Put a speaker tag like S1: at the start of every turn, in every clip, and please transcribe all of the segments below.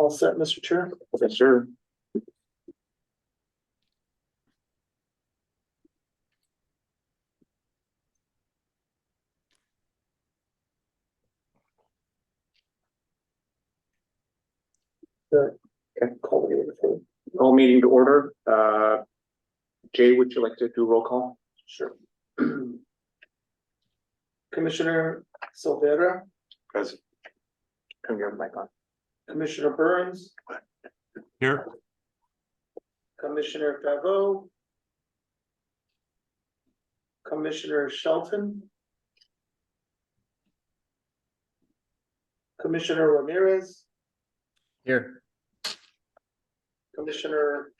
S1: All set, Mr. Chair?
S2: Yes, sir.
S1: Okay,
S2: Call meeting to order. Jay, would you like to do roll call?
S1: Sure. Commissioner Silvera,
S2: Present. Turn your mic on.
S1: Commissioner Burns,
S3: Here.
S1: Commissioner Favreau, Commissioner Shelton, Commissioner Ramirez,
S3: Here.
S1: Commissioner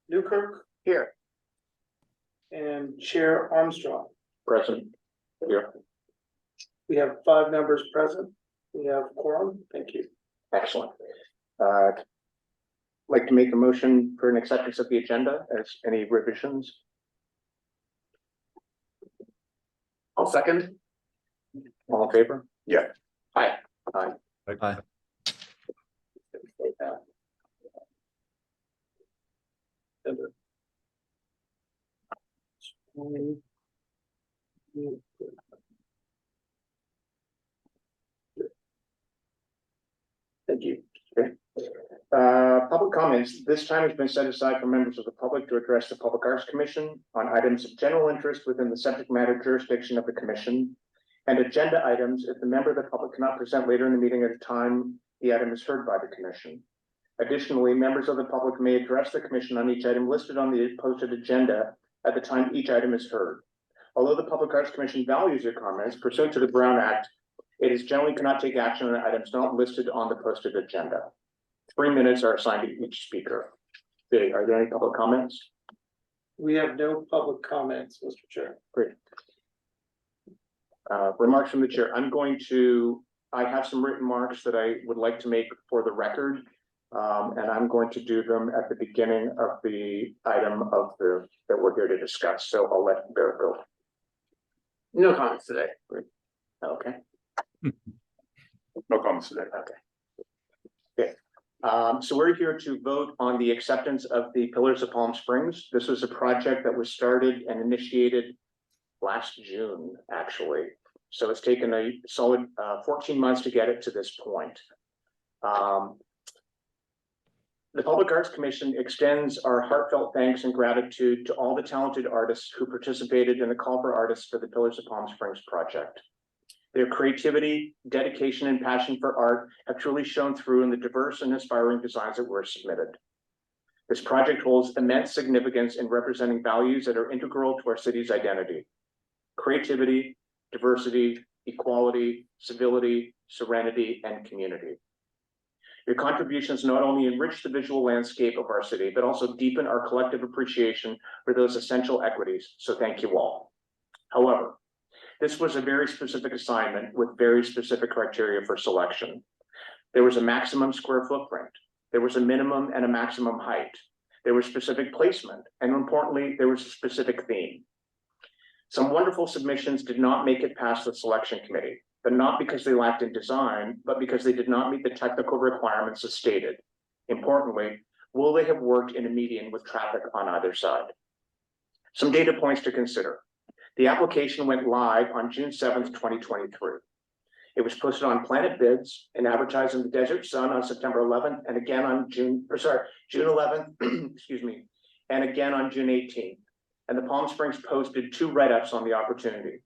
S1: Newkirk,
S2: Here.
S1: and Chair Armstrong.
S2: Present. Here.
S1: We have 5 members present. We have quorum. Thank you.
S2: Excellent. Like to make a motion for an acceptance of the agenda as any revisions? I'll second. All in favor? Yeah. Aye. Aye.
S3: Aye.
S2: Thank you. Okay. Public comments. This time has been set aside for members of the public to address the Public Arts Commission on items of general interest within the subject matter jurisdiction of the commission, and agenda items if the member of the public cannot present later in the meeting at a time the item is heard by the commission. Additionally, members of the public may address the commission on each item listed on the posted agenda at the time each item is heard. Although the Public Arts Commission values your comments pursuant to the Brown Act, it is generally cannot take action on items not listed on the posted agenda. 3 minutes are assigned to each speaker. Okay, are there any public comments?
S1: We have no public comments, Mr. Chair.
S2: Great. Remarks from the chair. I have some written remarks that I would like to make for the record. And I'm going to do them at the beginning of the item that we're here to discuss. So I'll let Bear go.
S1: No comments today.
S2: Okay.
S3: No comments today.
S2: Okay. So we're here to vote on the acceptance of the Pillars of Palm Springs. This was a project that was started and initiated last June, actually. So it's taken a solid 14 months to get it to this point. The Public Arts Commission extends our heartfelt thanks and gratitude to all the talented artists who participated in the Call for Artists for the Pillars of Palm Springs project. Their creativity, dedication, and passion for art have truly shown through in the diverse and inspiring designs that were submitted. This project holds immense significance in representing values that are integral to our city's identity: creativity, diversity, equality, civility, serenity, and community. Your contributions not only enrich the visual landscape of our city, but also deepen our collective appreciation for those essential equities. So thank you all. However, this was a very specific assignment with very specific criteria for selection. There was a maximum square footprint. There was a minimum and a maximum height. There was specific placement. And importantly, there was a specific theme. Some wonderful submissions did not make it past the selection committee, but not because they lacked in design, but because they did not meet the technical requirements as stated. Importantly, will they have worked in a median with traffic on either side? Some data points to consider. The application went live on June 7th, 2023. It was posted on Planet Bids and advertised in the Desert Sun on September 11th, and again on June 11th, excuse me, and again on June 18th. And the Palm Springs posted 2 write-ups on the opportunity.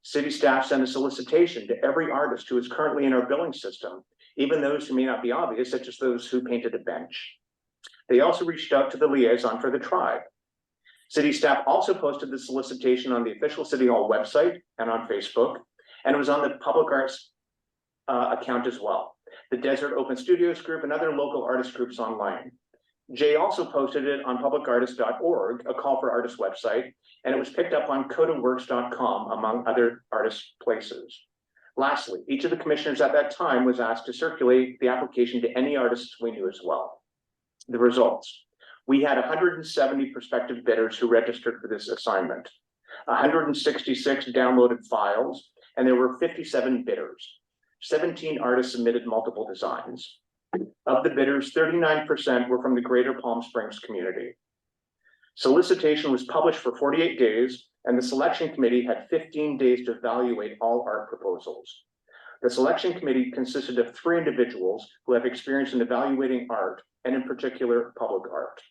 S2: City staff sent a solicitation to every artist who is currently in our billing system, even those who may not be obvious, such as those who painted a bench. They also reached out to the liaison for the tribe. City staff also posted the solicitation on the official City Hall website and on Facebook, and it was on the Public Arts account as well. The Desert Open Studios Group and other local artist groups online. Jay also posted it on publicartist.org, a call for artists website, and it was picked up on codaworks.com, among other artist places. Lastly, each of the commissioners at that time was asked to circulate the application to any artists we knew as well. The results. We had 170 prospective bidders who registered for this assignment, 166 downloaded files, and there were 57 bidders. 17 artists submitted multiple designs. Of the bidders, 39% were from the Greater Palm Springs community. Solicitation was published for 48 days, and the selection committee had 15 days to evaluate all art proposals. The selection committee consisted of 3 individuals who have experience in evaluating art, and in particular, public art.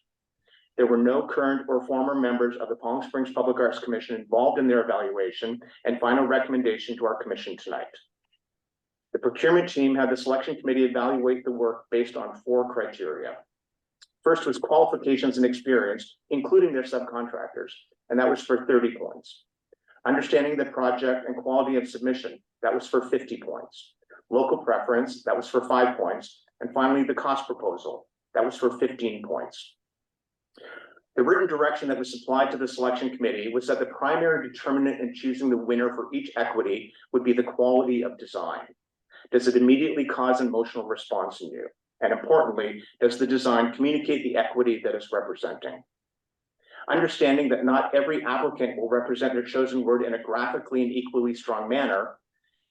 S2: There were no current or former members of the Palm Springs Public Arts Commission involved in their evaluation and final recommendation to our commission tonight. The procurement team had the selection committee evaluate the work based on 4 criteria. First was qualifications and experience, including their subcontractors, and that was for 30 points. Understanding the project and quality of submission, that was for 50 points. Local preference, that was for 5 points. And finally, the cost proposal, that was for 15 points. The written direction that was supplied to the selection committee was that the primary determinant in choosing the winner for each equity would be the quality of design. Does it immediately cause an emotional response in you? And importantly, does the design communicate the equity that it's representing? Understanding that not every applicant will represent their chosen word in a graphically and equally strong manner,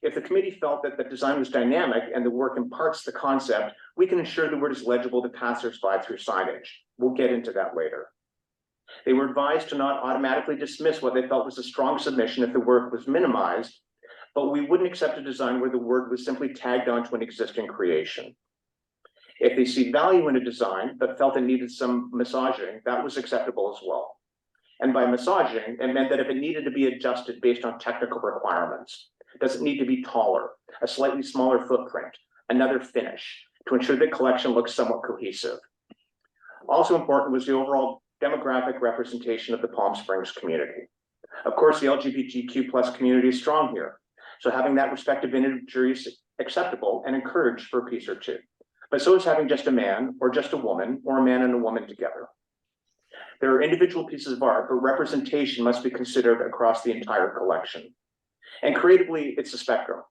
S2: if the committee felt that the design was dynamic and the work imparts the concept, we can ensure the word is legible to passersby through signage. We'll get into that later. They were advised to not automatically dismiss what they felt was a strong submission if the work was minimized, but we wouldn't accept a design where the word was simply tagged onto an existing creation. If they see value in a design but felt it needed some massaging, that was acceptable as well. And by massaging, it meant that if it needed to be adjusted based on technical requirements, does it need to be taller, a slightly smaller footprint, another finish, to ensure the collection looks somewhat cohesive. Also important was the overall demographic representation of the Palm Springs community. Of course, the LGBTQ+ community is strong here, so having that respective imagery is acceptable and encouraged for a piece or two. But so is having just a man or just a woman or a man and a woman together. There are individual pieces of art, but representation must be considered across the entire collection. And creatively, it's a spectrum.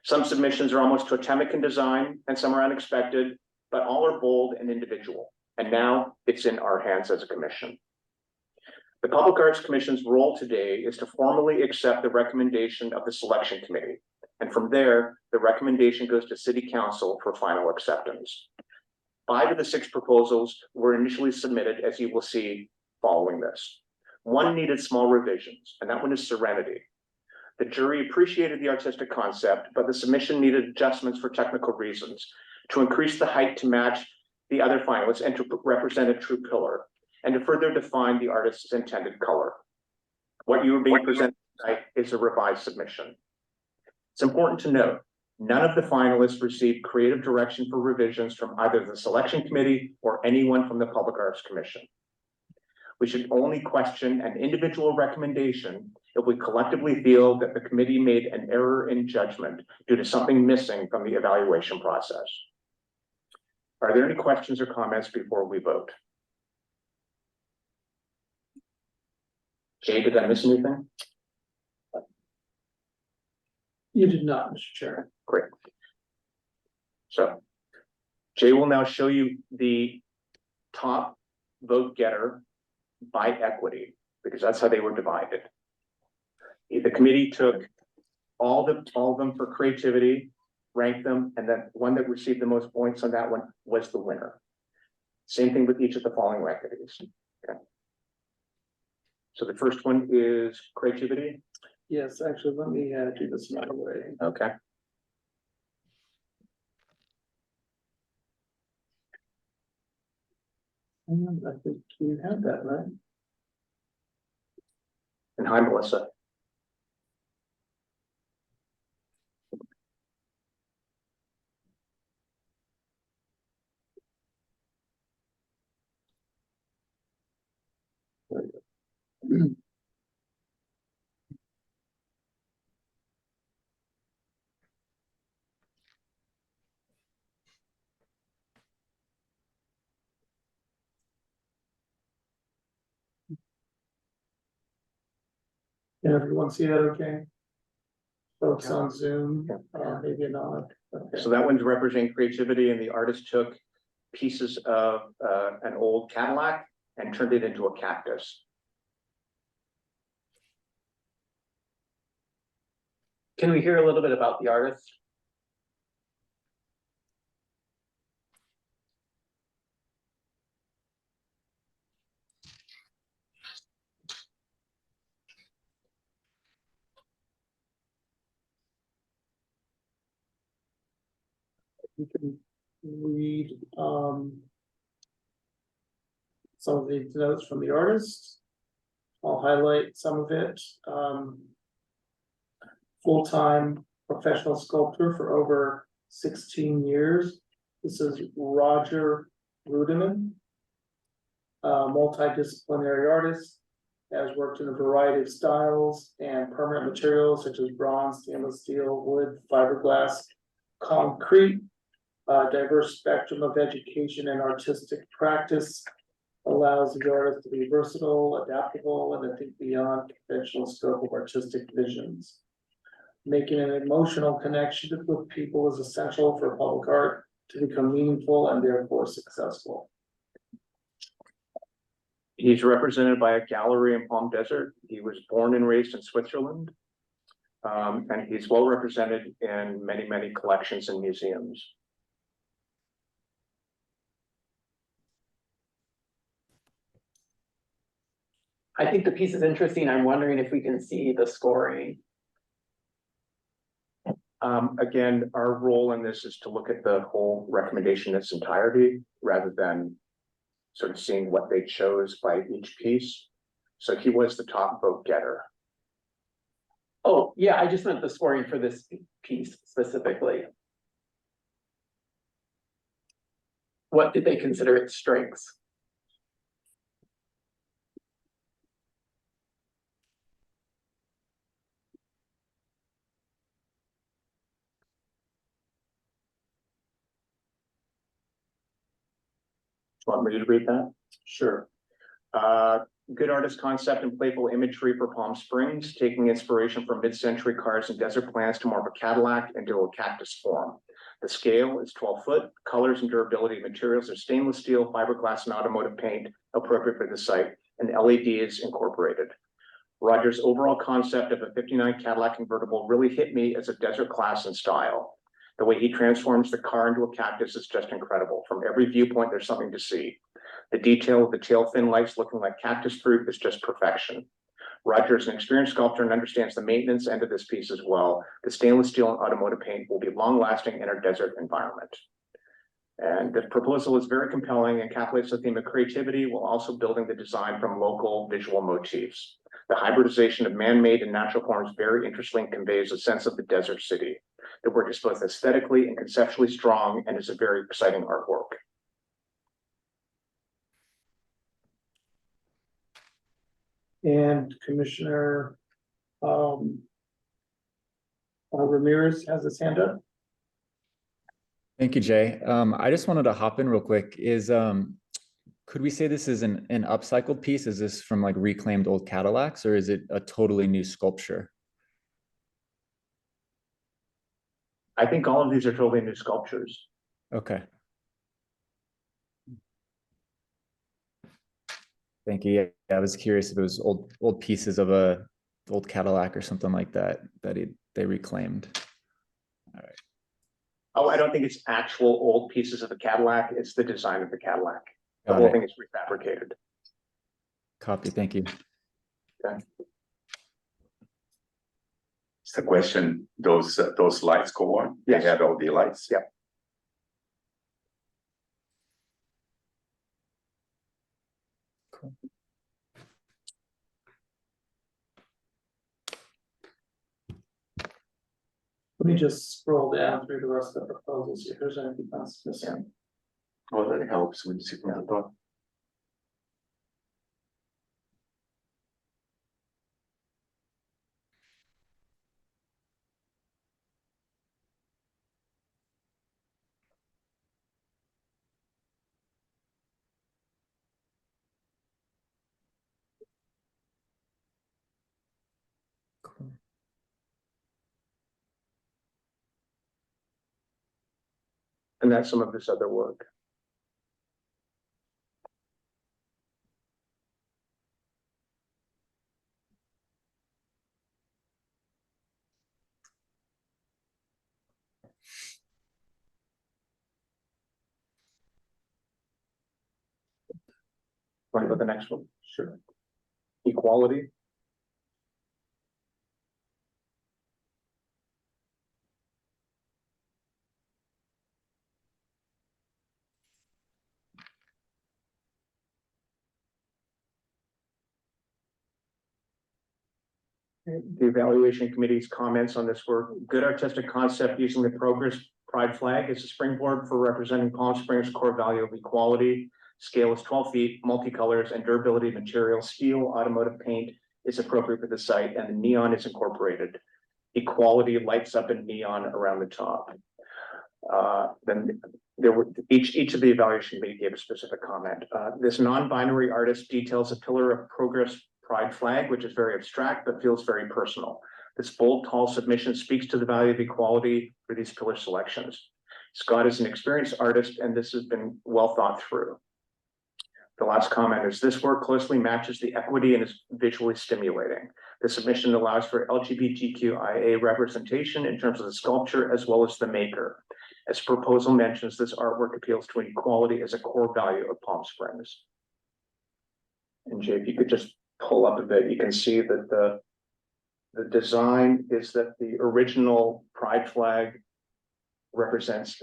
S2: Some submissions are almost totemic in design, and some are unexpected, but all are bold and individual. And now it's in our hands as a commission. The Public Arts Commission's role today is to formally accept the recommendation of the selection committee. And from there, the recommendation goes to City Council for final acceptance. 5 of the 6 proposals were initially submitted, as you will see following this. 1 needed small revisions, and that one is Serenity. The jury appreciated the artistic concept, but the submission needed adjustments for technical reasons to increase the height to match the other finalists and to represent a true pillar, and to further define the artist's intended color. What you are being presented tonight is a revised submission. It's important to note, none of the finalists received creative direction for revisions from either the selection committee or anyone from the Public Arts Commission. We should only question an individual recommendation if we collectively feel that the committee made an error in judgment due to something missing from the evaluation process. Are there any questions or comments before we vote? Jay, did I miss anything?
S1: You did not, Mr. Chair.
S2: Great. So Jay will now show you the top vote getter by equity, because that's how they were divided. The committee took all of them for creativity, ranked them, and then one that received the most points on that one was the winner. Same thing with each of the following equities. Okay. So the first one is creativity.
S1: Yes, actually, let me do this another way.
S2: Okay.
S1: And I think you have that, right?
S2: And hi, Melissa.
S1: And everyone see that okay? Folks on Zoom, maybe a nod. Okay.
S2: So that one's representing creativity, and the artist took pieces of an old Cadillac and turned it into a cactus.
S4: Can we hear a little bit about the artist?
S1: You can read some of the notes from the artist. I'll highlight some of it. Full-time professional sculptor for over 16 years. This is Roger Rudiman. Multidisciplinary artist, has worked in a variety of styles and permanent materials such as bronze, stainless steel, wood, fiberglass, concrete. Diverse spectrum of education and artistic practice allows the artist to be versatile, adaptable, and to think beyond conventional scope of artistic visions. Making an emotional connection with people is essential for public art to become meaningful and therefore successful.
S2: He's represented by a gallery in Palm Desert. He was born and raised in Switzerland. And he's well represented in many, many collections and museums.
S4: I think the piece is interesting. I'm wondering if we can see the scoring.
S2: Again, our role in this is to look at the whole recommendation in its entirety, rather than sort of seeing what they chose by each piece. So he was the top vote getter.
S4: Oh, yeah, I just meant the scoring for this piece specifically. What did they consider its strengths?
S2: Want me to read that?
S1: Sure.
S2: Good artist concept and playful imagery for Palm Springs, taking inspiration from mid-century cars and desert plans to morph a Cadillac into a cactus form. The scale is 12 foot, colors and durability materials are stainless steel, fiberglass, and automotive paint appropriate for the site, and LED is incorporated. Roger's overall concept of a 59 Cadillac convertible really hit me as a desert class and style. The way he transforms the car into a cactus is just incredible. From every viewpoint, there's something to see. The detail of the tail fin lights looking like cactus fruit is just perfection. Roger is an experienced sculptor and understands the maintenance end of this piece as well. The stainless steel and automotive paint will be long lasting in our desert environment. And the proposal is very compelling and encapsulates the theme of creativity while also building the design from local visual motifs. The hybridization of man-made and natural forms very interestingly conveys a sense of the desert city. The work is both aesthetically and conceptually strong and is a very exciting artwork.
S1: And Commissioner Ramirez has his hand up.
S3: Thank you, Jay. I just wanted to hop in real quick. Could we say this is an upcycled piece? Is this from like reclaimed old Cadillacs, or is it a totally new sculpture?
S2: I think all of these are totally new sculptures.
S3: Okay. Thank you. Yeah, I was curious if it was old pieces of a old Cadillac or something like that they reclaimed. All right.
S2: Oh, I don't think it's actual old pieces of the Cadillac. It's the design of the Cadillac. The
S3: Got
S2: whole
S3: it.
S2: thing is refabricated.
S3: Copy. Thank you.
S5: It's the question, those lights go on?
S2: Yes.
S5: They had all the lights?
S2: Yeah.
S3: Cool.
S1: Let me just scroll down through the rest of the proposals, see if there's anything else missing.
S5: Well, that helps when you see from the top.
S2: looking at some of his other work. Want to go to the next one? Sure. Equality. The evaluation committee's comments on this were good artistic concept using the Progress Pride flag as a springboard for representing Palm Springs' core value of equality. Scale is 12 feet, multicolors, and durability material. Steel automotive paint is appropriate for the site, and the neon is incorporated. Equality lights up in neon around the top. Then there were each of the evaluation committee gave a specific comment. This non-binary artist details a pillar of Progress Pride flag, which is very abstract but feels very personal. This bold, tall submission speaks to the value of equality for these pillar selections. Scott is an experienced artist, and this has been well thought through. The last comment is this work closely matches the equity and is visually stimulating. The submission allows for LGBTQIA representation in terms of the sculpture as well as the maker. As proposal mentions, this artwork appeals to equality as a core value of Palm Springs. And Jay, if you could just pull up a bit, you can see that the design is that the original pride flag represents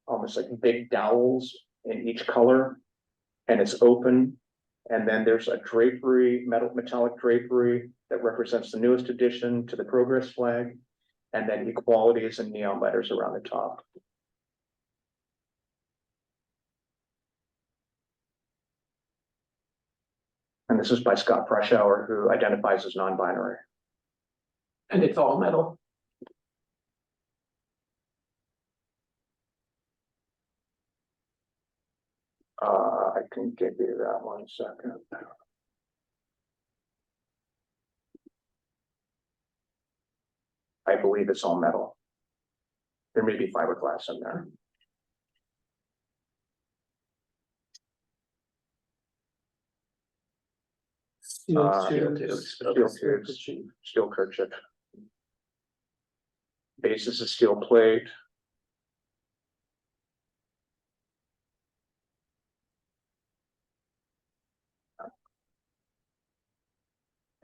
S2: almost like big dowels in each color, and it's open. And then there's a drapery, metallic drapery that represents the newest addition to the Progress flag. And then equality is in neon letters around the top. And this is by Scott Freshour, who identifies as non-binary.
S4: And it's all metal.
S2: I can give you that 1 second. I believe it's all metal. There may be fiberglass in there.
S1: Steel
S2: Steel
S1: tubes.
S2: tubes, steel kerchief. Base is a steel plate.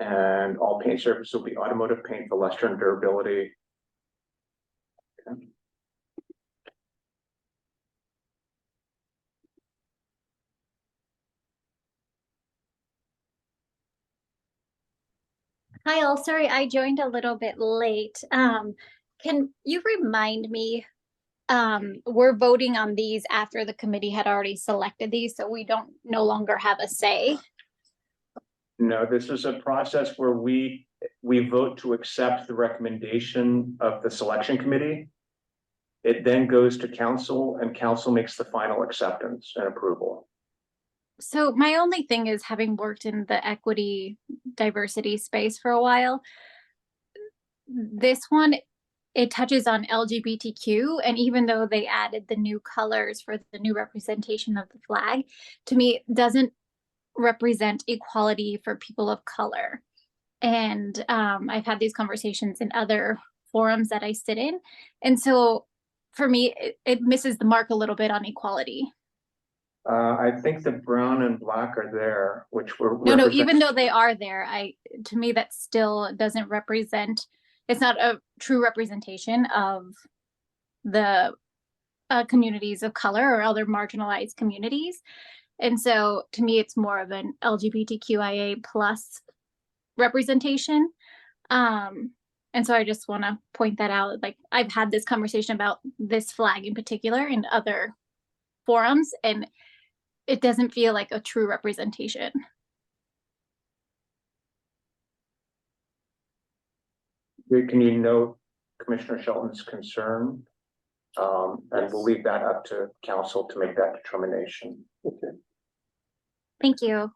S2: And all paint surfaces will be automotive paint for luster and durability. Okay.
S6: Hi, all. Sorry, I joined a little bit late. Can you remind me, we're voting on these after the committee had already selected these, so we don't no longer have a say.
S2: No, this is a process where we vote to accept the recommendation of the selection committee. It then goes to council, and council makes the final acceptance and approval.
S6: So my only thing is, having worked in the equity diversity space for a while, this one, it touches on LGBTQ, and even though they added the new colors for the new representation of the flag, to me, it doesn't represent equality for people of color. And I've had these conversations in other forums that I sit in. And so for me, it misses the mark a little bit on equality.
S2: I think the brown and black are there, which were
S6: No, even though they are there, to me, that still doesn't represent, it's not a true representation of the communities of color or other marginalized communities. And so to me, it's more of an LGBTQIA plus representation. And so I just want to point that out. Like, I've had this conversation about this flag in particular in other forums, and it doesn't feel like a true representation.
S2: Can you note Commissioner Shelton's concern? And we'll leave that up to council to make that determination.
S1: Okay.
S6: Thank you.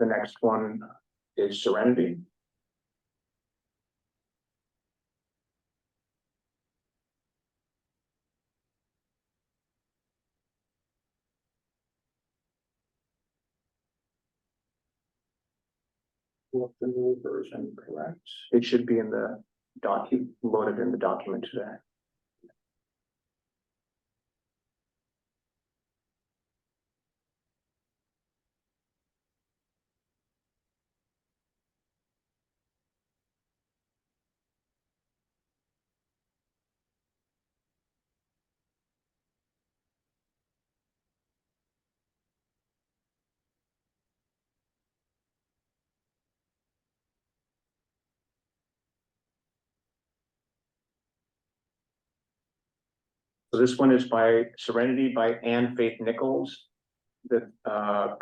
S2: The next one is Serenity.
S1: With the new version, correct?
S2: It should be in the loaded in the document today. So this one is by Serenity by Anne Faith Nichols. The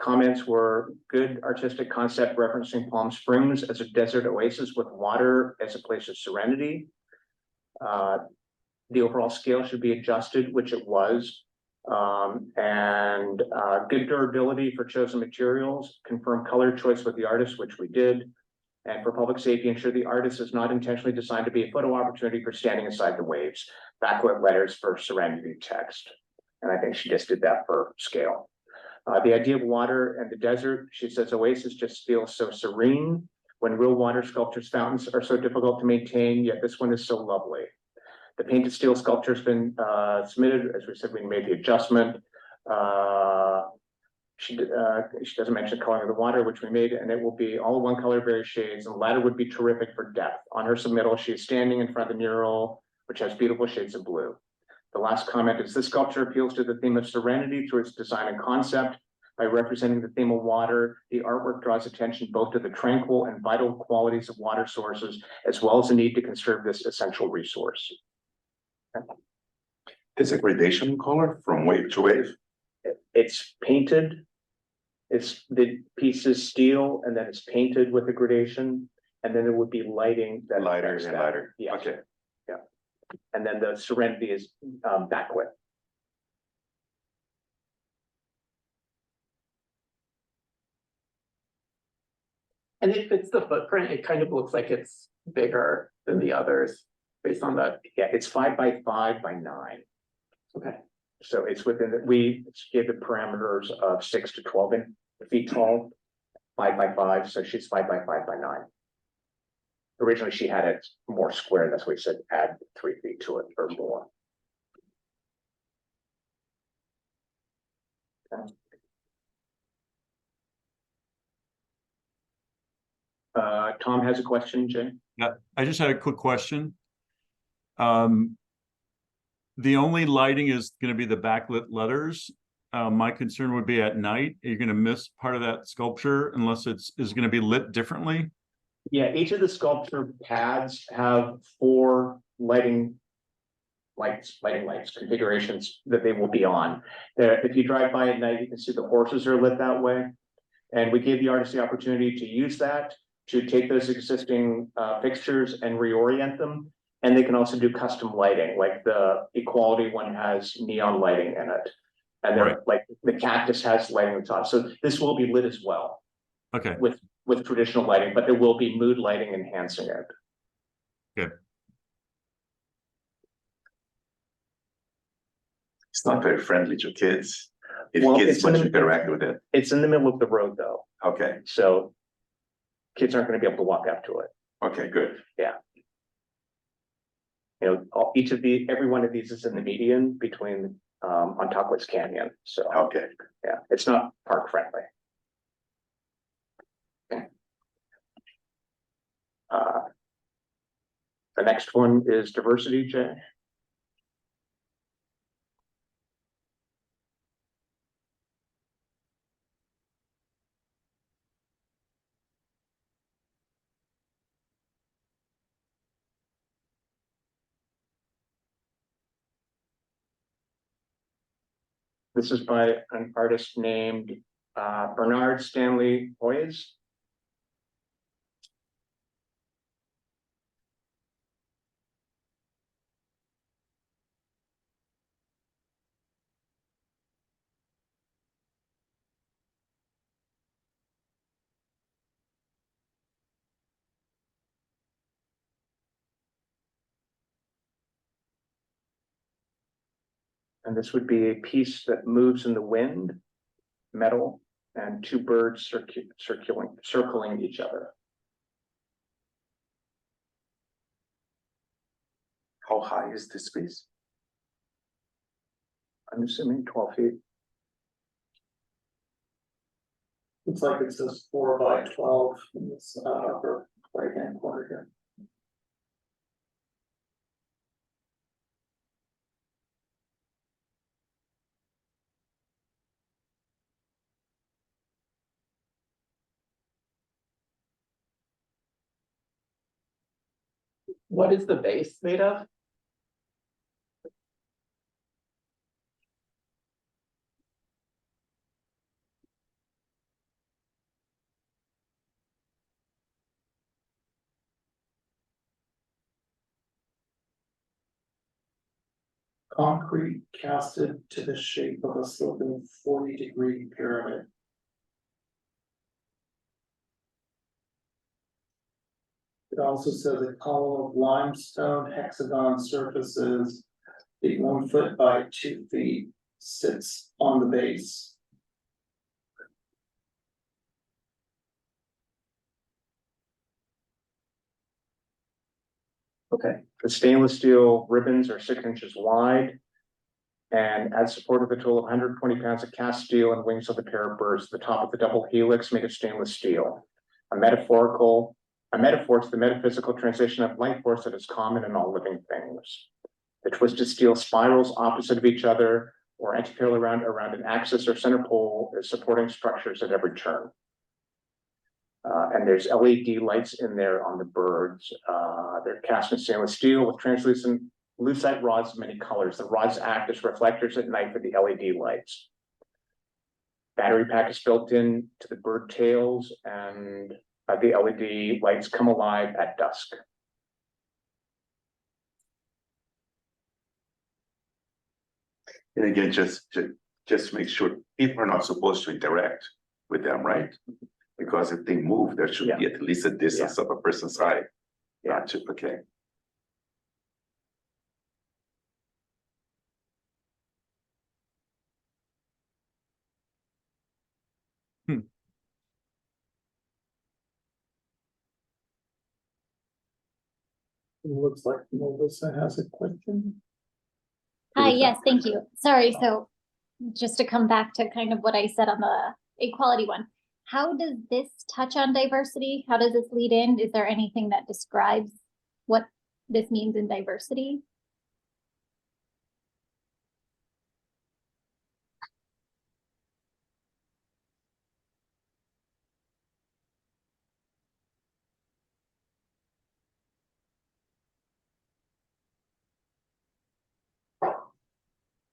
S2: comments were good artistic concept referencing Palm Springs as a desert oasis with water as a place of serenity. The overall scale should be adjusted, which it was. Good durability for chosen materials, confirm color choice with the artist, which we did. And for public safety, ensure the artist is not intentionally designed to be a photo opportunity for standing aside the waves. Backlit letters for Serenity text. And I think she just did that for scale. The idea of water and the desert, she says oasis just feels so serene when real water sculptures fountains are so difficult to maintain, yet this one is so lovely. The painted steel sculpture has been submitted. As we said, we made the adjustment. She doesn't mention coloring of the water, which we made, and it will be all one color, various shades, and the latter would be terrific for depth. On her submittal, she is standing in front of the mural, which has beautiful shades of blue. The last comment is this sculpture appeals to the theme of serenity through its design and concept. By representing the theme of water, the artwork draws attention both to the tranquil and vital qualities of water sources, as well as the need to conserve this essential resource.
S5: Is a gradation color from wave to wave?
S2: It's painted. It's the piece is steel and then it's painted with a gradation. And then there would be lighting that
S5: Lighter
S2: affects
S5: and
S2: that.
S5: lighter.
S2: Yeah.
S5: Okay.
S2: And then the Serenity is backlit.
S4: And it fits the footprint. It kind of looks like it's bigger than the others based on that.
S2: Yeah, it's 5 by 5 by 9.
S4: Okay.
S2: So it's within we gave the parameters of 6 to 12 feet tall, 5 by 5. So she's 5 by 5 by 9. Originally, she had it more square. That's why we said add 3 feet to it or more. Okay. Tom has a question, Jay.
S7: Yeah, I just had a quick question. The only lighting is going to be the backlit letters. My concern would be at night. You're going to miss part of that sculpture unless is going to be lit differently.
S2: Yeah, each of the sculpture pads have 4 lighting lights configurations that they will be on. If you drive by at night, you can see the horses are lit that way. And we gave the artist the opportunity to use that, to take those existing fixtures and reorient them. And they can also do custom lighting, like the Equality one has neon lighting in it. And they're
S7: Right.
S2: like the cactus has lighting on top. So this will be lit as well
S7: Okay,
S2: with traditional lighting, but there will be mood lighting enhancing it.
S7: good.
S5: It's not very friendly to kids. If
S2: Well,
S5: kids
S2: it's in
S5: much
S2: the-
S5: interact with it.
S2: It's in the middle of the road though,
S5: Okay,
S2: so kids aren't gonna be able to walk up to it.
S5: okay, good.
S2: You know, every one of these is in the median between on Tuckwitz Canyon, so
S5: Okay.
S2: yeah, it's not park friendly. Okay. The next one is diversity, Jay. This is by an artist named Bernard Stanley Hoyes. And this would be a piece that moves in the wind, metal, and two birds circling each other.
S5: How high is this piece?
S2: I'm assuming 12 feet.
S1: Looks like it says 4 by 12 in this upper right hand corner here.
S4: What is the base made of?
S1: Concrete casted to the shape of a sloping 40-degree pyramid. It also says a column of limestone hexagon surfaces, 1 foot by 2 feet, sits on the base.
S2: Okay. The stainless steel ribbons are 6 inches wide. And add support of a total of 120 pounds of cast steel and wings of a pair of birds. The top of the double helix made of stainless steel. A metaphor to the metaphysical transition of life force that is common in all living things. The twisted steel spirals opposite of each other or anti-parallel around an axis or center pole is supporting structures at every turn. And there's LED lights in there on the birds. They're cast in stainless steel with translucent lucite rods of many colors. The rods act as reflectors at night for the LED lights. Battery pack is built in to the bird tails, and the LED lights come alive at dusk.
S5: And again, just make sure people are not supposed to interact with them, right? Because if they move, there should be at least a distance of a person's eye.
S2: Yeah.
S5: Okay.
S1: It looks like Melissa has a question.
S6: Hi, yes, thank you. Sorry, so just to come back to kind of what I said on the equality one. How does this touch on diversity? How does this lead in? Is there anything that describes what this means in diversity?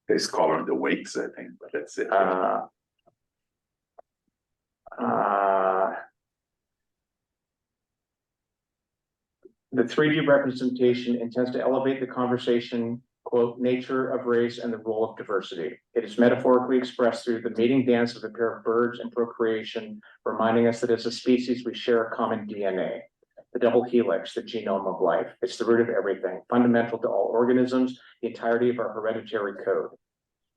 S5: There's color in the wakes, I think, but that's it.
S2: The 3D representation intends to elevate the conversation, quote, nature of race and the role of diversity. It is metaphorically expressed through the mating dance of a pair of birds and procreation, reminding us that as a species, we share a common DNA. The double helix, the genome of life. It's the root of everything, fundamental to all organisms, the entirety of our hereditary code.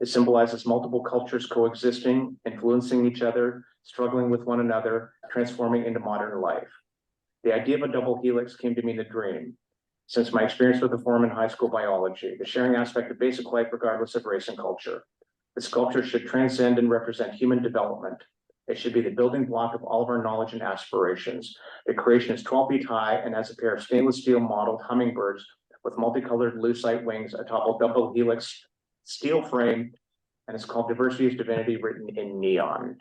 S2: It symbolizes multiple cultures coexisting, influencing each other, struggling with one another, transforming into modern life. The idea of a double helix came to me in a dream. Since my experience with the form in high school biology, the sharing aspect of basic life regardless of race and culture. The sculpture should transcend and represent human development. It should be the building block of all of our knowledge and aspirations. The creation is 12 feet high and has a pair of stainless steel modeled hummingbirds with multicolored lucite wings atop a double helix steel frame, and it's called Diversity is Divinity, written in neon.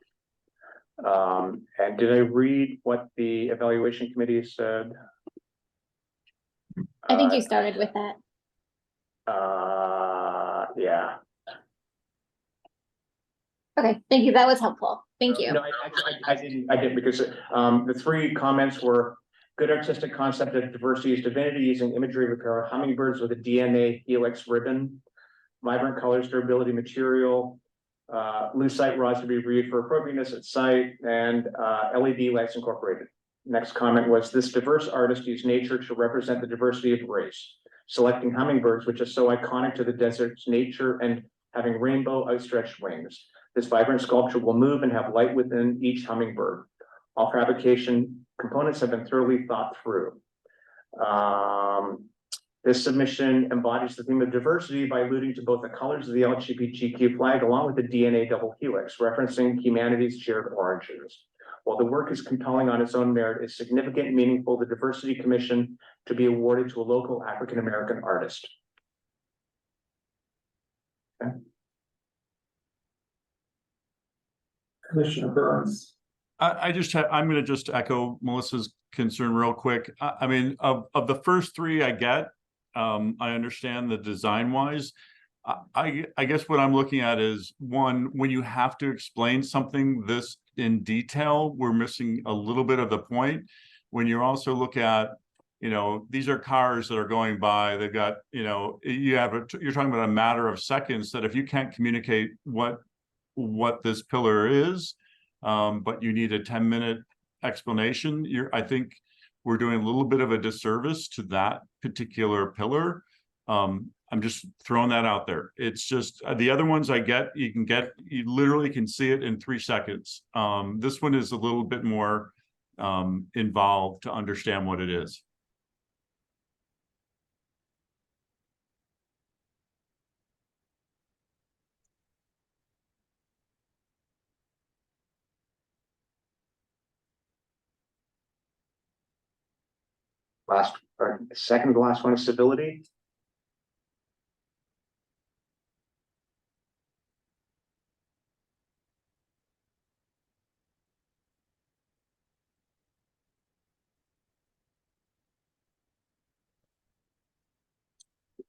S2: And did I read what the evaluation committee said?
S6: I think you started with that.
S2: Yeah.
S6: Okay, thank you. That was helpful. Thank you.
S2: No, I didn't because the 3 comments were good artistic concept of diversity is divinity using imagery of a pair of hummingbirds with a DNA helix ribbon, vibrant colors, durability, material, lucite rods to be reviewed for appropriateness at site, and LED lights incorporated. Next comment was, this diverse artist used nature to represent the diversity of race, selecting hummingbirds, which is so iconic to the desert's nature and having rainbow outstretched wings. This vibrant sculpture will move and have light within each hummingbird. All fabrication components have been thoroughly thought through. This submission embodies the theme of diversity by alluding to both the colors of the LGBTQ flag along with the DNA double helix, referencing humanity's shared origins. While the work is compelling on its own merit, it's significant and meaningful the Diversity Commission to be awarded to a local African-American artist.
S1: Commissioner Burns.
S7: I'm gonna just echo Melissa's concern real quick. I mean, of the first three I get, I understand the design wise. I guess what I'm looking at is one, when you have to explain something this in detail, we're missing a little bit of the point. When you also look at, you know, these are cars that are going by, they've got, you know, you're talking about a matter of seconds that if you can't communicate what this pillar is, but you need a 10-minute explanation, I think we're doing a little bit of a disservice to that particular pillar. I'm just throwing that out there. It's just the other ones I get, you literally can see it in 3 seconds. This one is a little bit more involved to understand what it is.
S2: Second to last one is civility.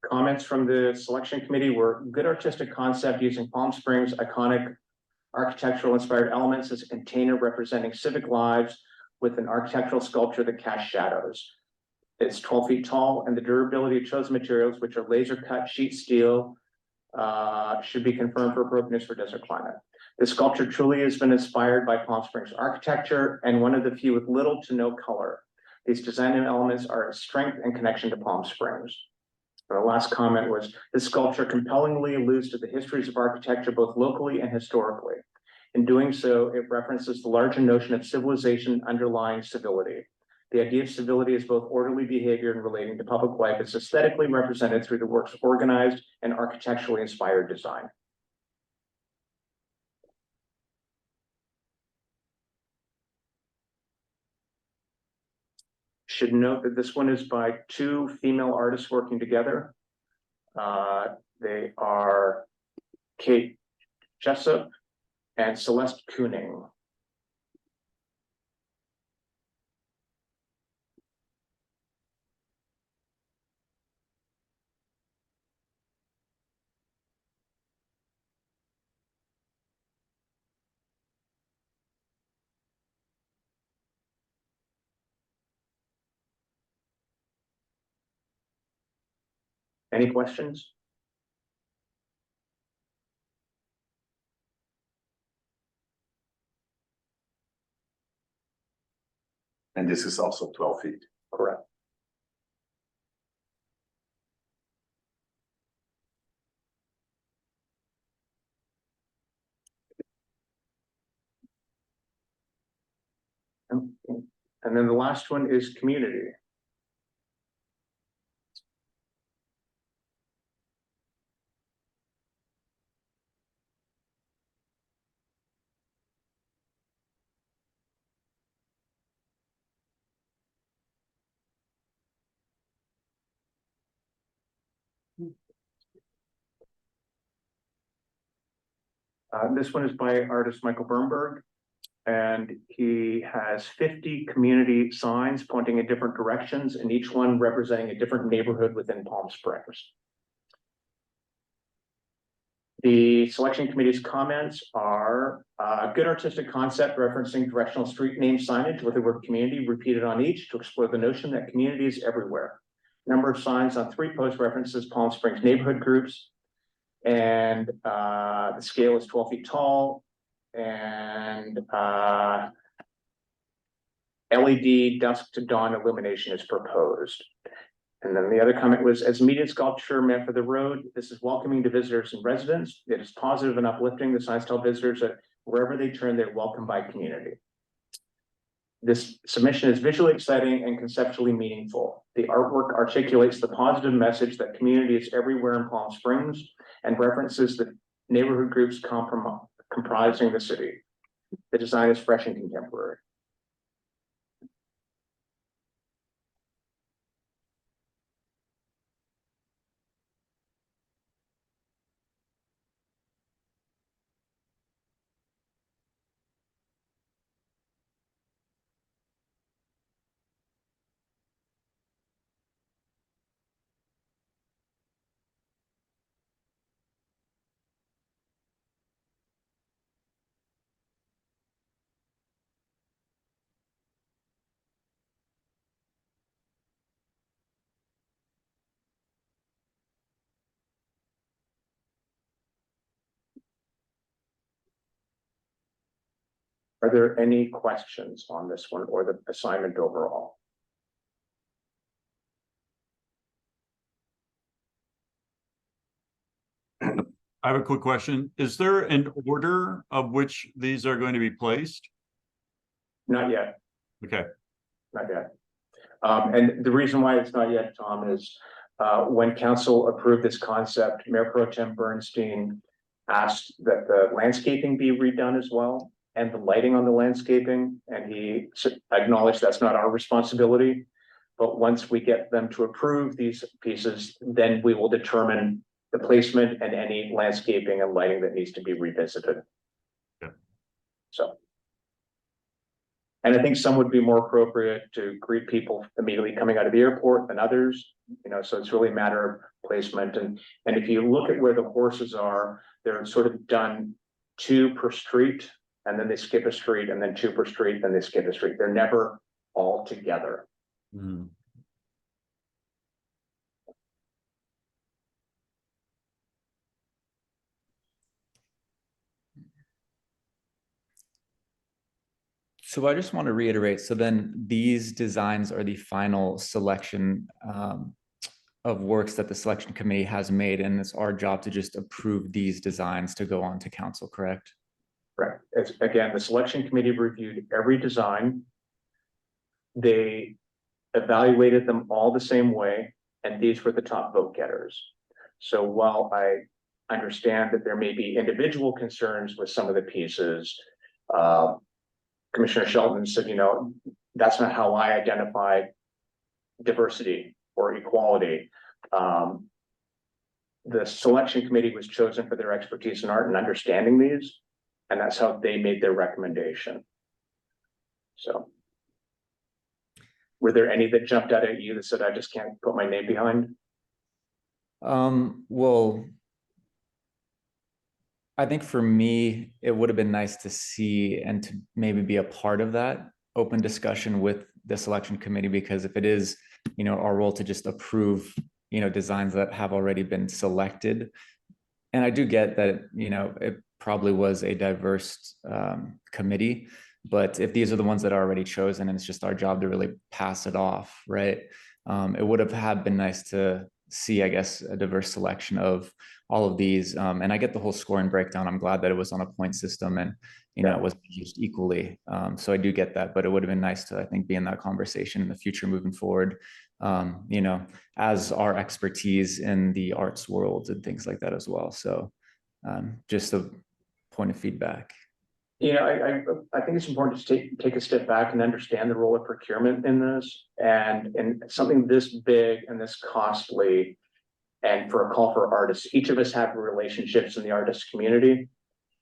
S2: Comments from the selection committee were good artistic concept using Palm Springs iconic architectural inspired elements as a container representing civic lives with an architectural sculpture that casts shadows. It's 12 feet tall, and the durability of chosen materials, which are laser cut sheet steel, should be confirmed for appropriateness for desert climate. This sculpture truly has been inspired by Palm Springs architecture and one of the few with little to no color. These design elements are a strength and connection to Palm Springs. Our last comment was, this sculpture compellingly alludes to the histories of architecture, both locally and historically. In doing so, it references the larger notion of civilization underlying civility. The idea of civility is both orderly behavior and relating to public life. It's aesthetically represented through the work's organized and architecturally inspired design. Should note that this one is by 2 female artists working together. They are Kate Jessup and Celeste Kooning. Any questions?
S5: And this is also 12 feet.
S2: Correct. And then the last one is community. This one is by artist Michael Bernberg, and he has 50 community signs pointing in different directions, and each one representing a different neighborhood within Palm Springs. The selection committee's comments are a good artistic concept referencing directional street name signage with the word community repeated on each to explore the notion that community is everywhere. Number of signs on 3 post references Palm Springs neighborhood groups, and the scale is 12 feet tall, and LED dusk to dawn illumination is proposed. And then the other comment was, as media sculpture meant for the road, this is welcoming to visitors and residents. It is positive and uplifting. The signs tell visitors that wherever they turn, they're welcomed by community. This submission is visually exciting and conceptually meaningful. The artwork articulates the positive message that community is everywhere in Palm Springs and references the neighborhood groups comprising the city. The design is fresh and contemporary. Are there any questions on this one or the assignment overall?
S7: I have a quick question. Is there an order of which these are going to be placed?
S2: Not yet,
S7: Okay,
S2: not yet. And the reason why it's not yet, Tom, is when council approved this concept, Mayor Pro Tem Bernstein asked that the landscaping be redone as well and the lighting on the landscaping, and he acknowledged that's not our responsibility. But once we get them to approve these pieces, then we will determine the placement and any landscaping and lighting that needs to be revisited.
S7: Yeah.
S2: So. And I think some would be more appropriate to greet people immediately coming out of the airport than others, you know, so it's really a matter of placement. And if you look at where the horses are, they're sort of done 2 per street, and then they skip a street, and then 2 per street, then they skip a street. They're never all together.
S7: Mhm.
S3: So I just want to reiterate, so then these designs are the final selection of works that the selection committee has made, and it's our job to just approve these designs to go on to council, correct?
S2: Correct. It's, again, the selection committee reviewed every design. They evaluated them all the same way, and these were the top vote getters. So while I understand that there may be individual concerns with some of the pieces, Commissioner Shelton said, you know, that's not how I identify diversity or equality. The selection committee was chosen for their expertise in art and understanding these, and that's how they made their recommendation. So, were there any that jumped out at you that said, I just can't put my name behind?
S3: Well, I think for me, it would have been nice to see and to maybe be a part of that open discussion with the selection committee, because if it is, you know, our role to just approve, you know, designs that have already been selected. And I do get that, you know, it probably was a diverse committee, but if these are the ones that are already chosen and it's just our job to really pass it off, right? It would have been nice to see, I guess, a diverse selection of all of these. And I get the whole scoring breakdown. I'm glad that it was on a point system and, you know, it was used equally. So I do get that, but it would have been nice to, I think, be in that conversation in the future moving forward, you know, as our expertise in the arts world and things like that as well. So just a point of feedback.
S2: You know, I think it's important to take a step back and understand the role of procurement in this, and something this big and this costly, and for a call for artists, each of us have relationships in the artist community,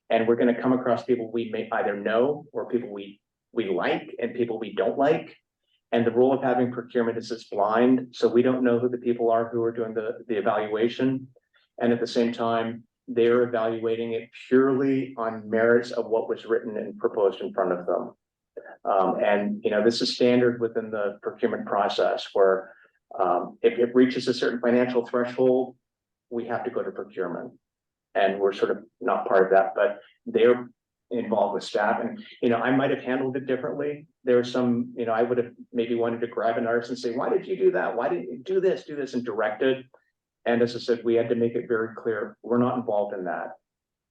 S2: and we're going to come across people we may either know or people we like and people we don't like. And the role of having procurement is it's blind, so we don't know who the people are who are doing the evaluation, and at the same time, they're evaluating it purely on merits of what was written and proposed in front of them. And, you know, this is standard within the procurement process where if it reaches a certain financial threshold, we have to go to procurement. And we're sort of not part of that, but they're involved with staff, and, I might have handled it differently. There were some, I would have maybe wanted to grab an artist and say, why did you do that? Why didn't you do this, and direct it? And as I said, we had to make it very clear, we're not involved in that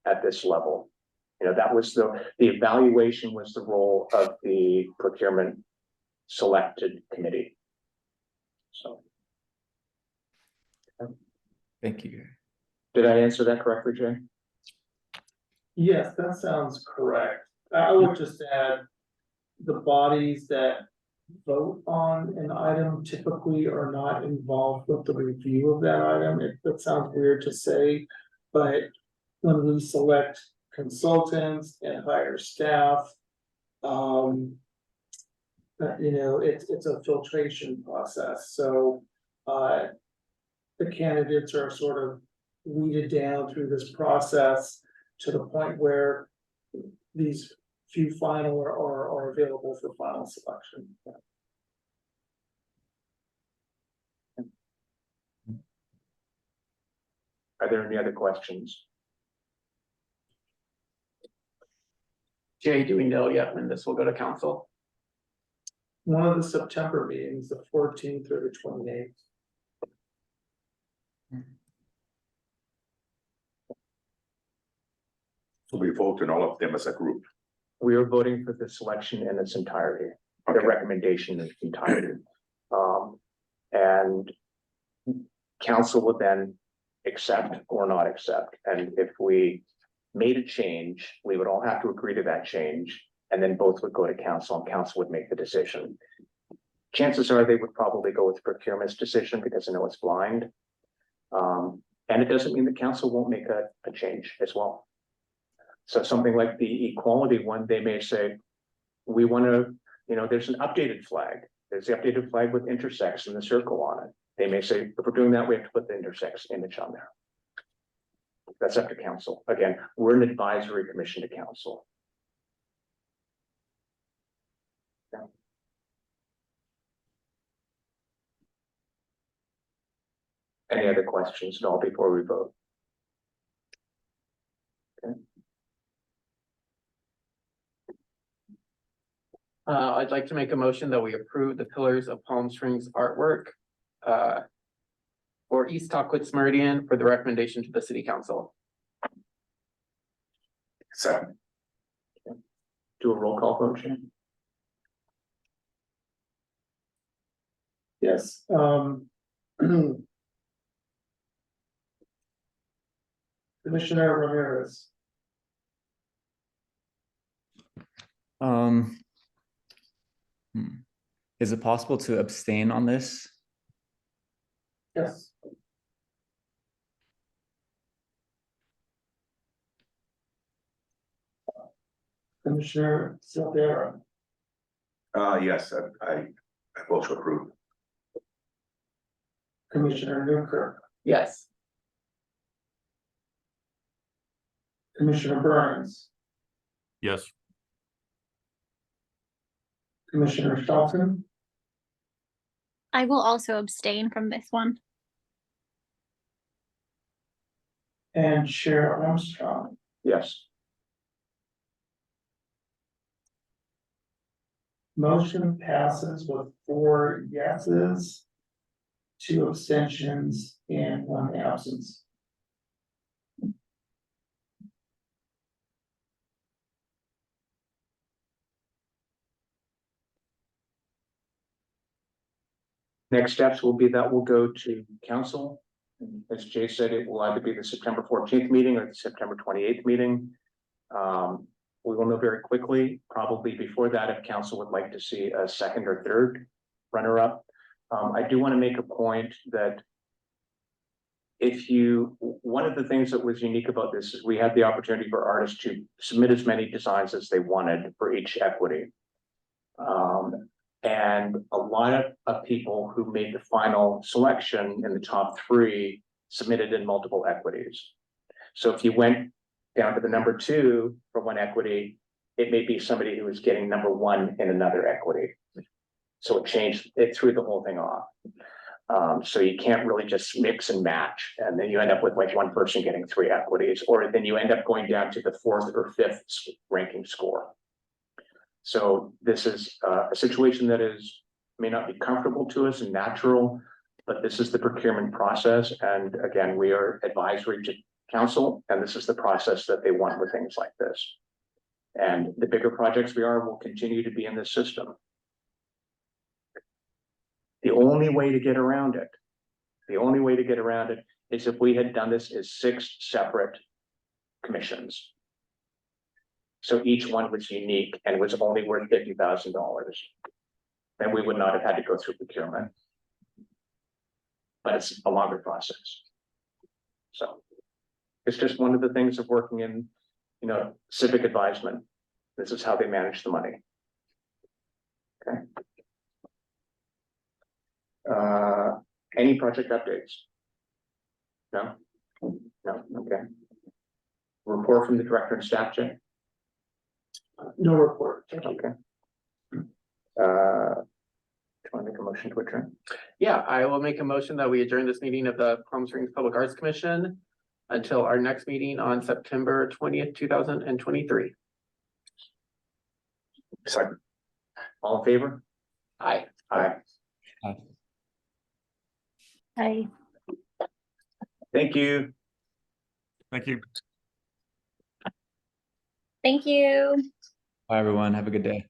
S2: at this level. That was the evaluation was the role of the procurement selected committee. So,
S3: Thank you.
S2: did I answer that correctly, Jay?
S1: Yes, that sounds correct. I would just add, the bodies that vote on an item typically are not involved with the review of that item. That sounds weird to say, but when we select consultants and hire staff, it's a filtration process, so the candidates are sort of weeded down through this process to the point where these few final are available for final selection.
S2: Are there any other questions?
S4: Jay, do we know yet when this will go to council?
S1: One of the September meetings, the 14th or the 28th.
S5: So we vote on all of them as a group.
S2: We are voting for the selection in its entirety, the
S5: Okay.
S2: recommendation in its entirety. And council would then accept or not accept. And if we made a change, we would all have to agree to that change. And then both would go to council and council would make the decision. Chances are they would probably go with procurement's decision because I know it's blind. And it doesn't mean the council won't make a change as well. So something like the equality one, they may say, we want to, there's an updated flag. There's the updated flag with intersex and the circle on it. They may say, if we're doing that, we have to put the intersex image on there. That's up to council. Again, we're an advisory commission to council. Yeah. Any other questions at all before we vote?
S4: I'd like to make a motion that we approve the Pillars of Palm Springs artwork for East Tockwitz Meridian for the recommendation to the city council.
S5: So
S2: Do a roll call vote, Shane?
S1: Yes, Commissioner Ramirez,
S3: Is it possible to abstain on this?
S1: yes. Commissioner Silvera,
S5: yes, I vote to approve.
S1: Commissioner Newkirk,
S4: Yes.
S1: Commissioner Burns,
S7: Yes.
S1: Commissioner Shelton,
S6: I will also abstain from this one.
S1: and Chair Armstrong.
S2: Yes.
S1: Motion passes with 4 yeses, 2 abstentions, and 1 absence.
S2: Next steps will be that will go to council. And as Jay said, it will either be the September 14th meeting or the September 28th meeting. We will know very quickly, probably before that, if council would like to see a second or third runner-up. I do want to make a point that one of the things that was unique about this is we had the opportunity for artists to submit as many designs as they wanted for each equity. And a lot of people who made the final selection in the top 3 submitted in multiple equities. So if you went down to the number 2 for one equity, it may be somebody who was getting number 1 in another equity. So it threw the whole thing off. So you can't really just mix and match, and then you end up with like one person getting 3 equities, or then you end up going down to the 4th or 5th ranking score. So this is a situation that may not be comfortable to us and natural, but this is the procurement process. And again, we are advisory to council, and this is the process that they want with things like this. And the bigger projects we are will continue to be in this system. The only way to get around it, is if we had done this as 6 separate commissions. So each one was unique and was only worth $50,000. Then we would not have had to go through procurement. But it's a longer process. So it's just one of the things of working in, civic advisement. This is how they manage the money. Okay. Any project updates? No? No, okay. Report from the director and staff, Jay?
S1: No report.
S2: Okay. Do you want to make a motion to adjourn?
S4: Yeah, I will make a motion that we adjourn this meeting of the Palm Springs Public Arts Commission until our next meeting on September 20th, 2023.
S5: Second.
S2: All in favor?
S4: Aye.
S2: Aye.
S6: Hi.
S2: Thank you.
S7: Thank you.
S6: Thank you.
S3: Bye, everyone. Have a good day.